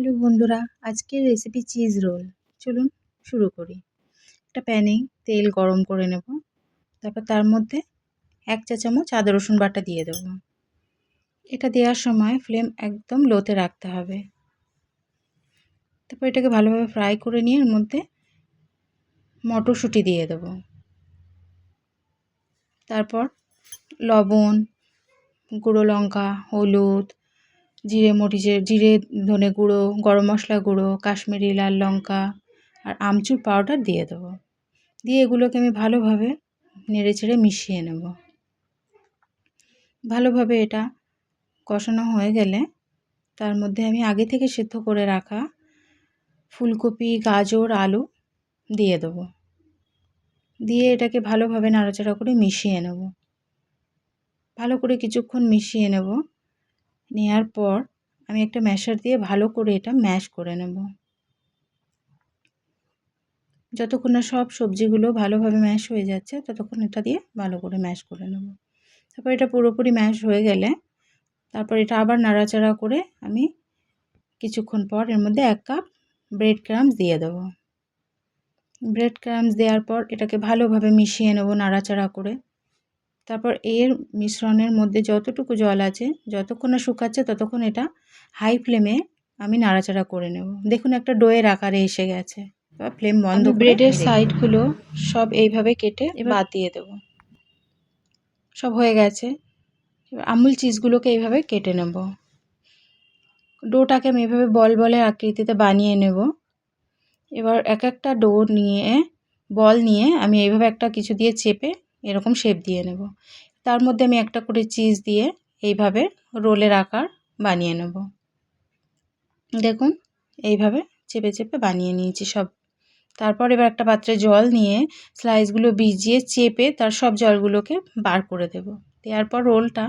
Hello বন্ধুরা, আজকের recipe cheese role. চলুন শুরু করি। একটা প্যানে তেল গরম করে নেব। তারপর তার মধ্যে 1 চা চামচ আদা রসুন বাটা দিয়ে দেব। এটা দেওয়ার সময় ফ্লেম একদম লোতে রাখতে হবে। তারপর এটাকে ভালোভাবে ফ্রাই করে নিয়ে এর মধ্যে মটরশুঁটি দিয়ে দেব। তারপর লবণ, গুঁড়ো লঙ্কা, হলুদ, জিরে ধনে গুঁড়ো, গরম মশলা গুঁড়ো, কাশ্মীরি লাল লঙ্কা আর আমচুর পাউডার দিয়ে দেবো। দিয়ে এগুলোকে আমি ভালোভাবে নেড়েচেড়ে মিশিয়ে নেব। ভালোভাবে এটা কষানো হয়ে গেলে তার মধ্যে আমি আগে থেকে সেদ্ধ করে রাখা ফুলকপি, গাজর, আলু দিয়ে দেবো। দিয়ে এটাকে ভালোভাবে নাড়াচাড়া করে মিশিয়ে নেব। ভালো করে কিছুক্ষণ মিশিয়ে নেব। নেওয়ার পর আমি একটা ম্যাশার দিয়ে ভালো করে এটা ম্যাশ করে নেব। যতক্ষণ না সব সবজিগুলো ভালোভাবে ম্যাশ হয়ে যাচ্ছে ততক্ষণ এটা দিয়ে ভালো করে ম্যাশ করে নেব। তারপর এটা পুরোপুরি ম্যাশ হয়ে গেলে তারপর এটা আবার নাড়াচাড়া করে আমি কিছুক্ষণ পর এর মধ্যে 1 কাপ ব্রেড ক্রাম্বস দিয়ে দেবো। ব্রেড ক্রাম্বস দেওয়ার পর এটাকে ভালোভাবে মিশিয়ে নেব নাড়াচাড়া করে। তারপর এর মিশ্রণের মধ্যে যতটুকু জল আছে যতক্ষণ না শুকাচ্ছে ততক্ষণ এটা হাই ফ্লেমে আমি নাড়াচাড়া করে নেব। দেখুন একটা ডোয়ের আকারে এসে গেছে। এবার ফ্লেম বন্ধ করে ব্রেডের সাইডগুলো সব এইভাবে কেটে বাদ দিয়ে দেব। সব হয়ে গেছে। এবার আমুল চিজগুলোকে এইভাবে কেটে নেব। ডোটাকে আমি এভাবে বলের আকৃতিতে বানিয়ে নেব। এবার এক একটা বল নিয়ে আমি এইভাবে একটা কিছু দিয়ে চেপে এরকম শেপ দিয়ে নেব। তার মধ্যে আমি একটা করে চিজ দিয়ে এইভাবে রোলের আকার বানিয়ে নেব। দেখুন এইভাবে চেপে চেপে বানিয়ে নিয়েছি সব। তারপর এবার একটা পাত্রে জল নিয়ে স্লাইসগুলো ভিজিয়ে চেপে তার সব জলগুলোকে বার করে দেব। দেওয়ার পর রোলটা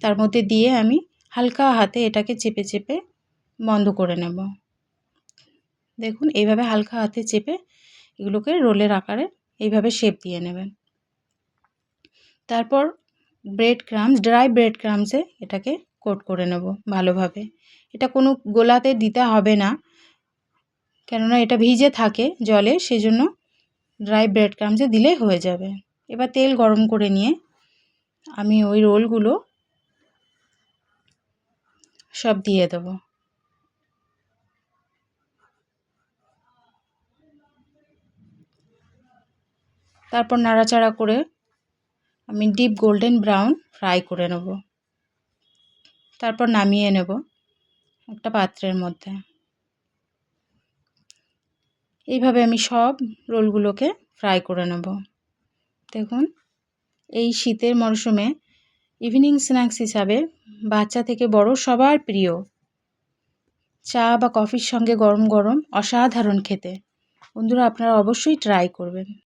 তার মধ্যে দিয়ে আমি হালকা হাতে এটাকে চেপে চেপে বন্ধ করে নেব। দেখুন এইভাবে হালকা হাতে চেপে এগুলোকে রোলের আকারে এইভাবে শেপ দিয়ে নেবেন। তারপর ড্রাই ব্রেড ক্রাম্বসে এটাকে কোট করে নেব ভালোভাবে। এটা কোনো গোলাতে দিতে হবে না, কেননা এটা ভিজে থাকে জলে, সেজন্য ড্রাই ব্রেড ক্রাম্বসে দিলেই হয়ে যাবে। এবার তেল গরম করে নিয়ে আমি ওই রোলগুলো সব দিয়ে দেব। তারপর নাড়াচাড়া করে আমি ডিপ গোল্ডেন ব্রাউন ফ্রাই করে নেব। তারপর নামিয়ে নেব একটা পাত্রের মধ্যে। এইভাবে আমি সব রোলগুলোকে ফ্রাই করে নেব। দেখুন এই শীতের মরশুমে ইভিনিং স্ন্যাক্স হিসাবে বাচ্চা থেকে বড় সবার প্রিয়। চা বা কফির সঙ্গে গরম গরম অসাধারণ খেতে। বন্ধুরা আপনারা অবশ্যই ট্রাই করবেন।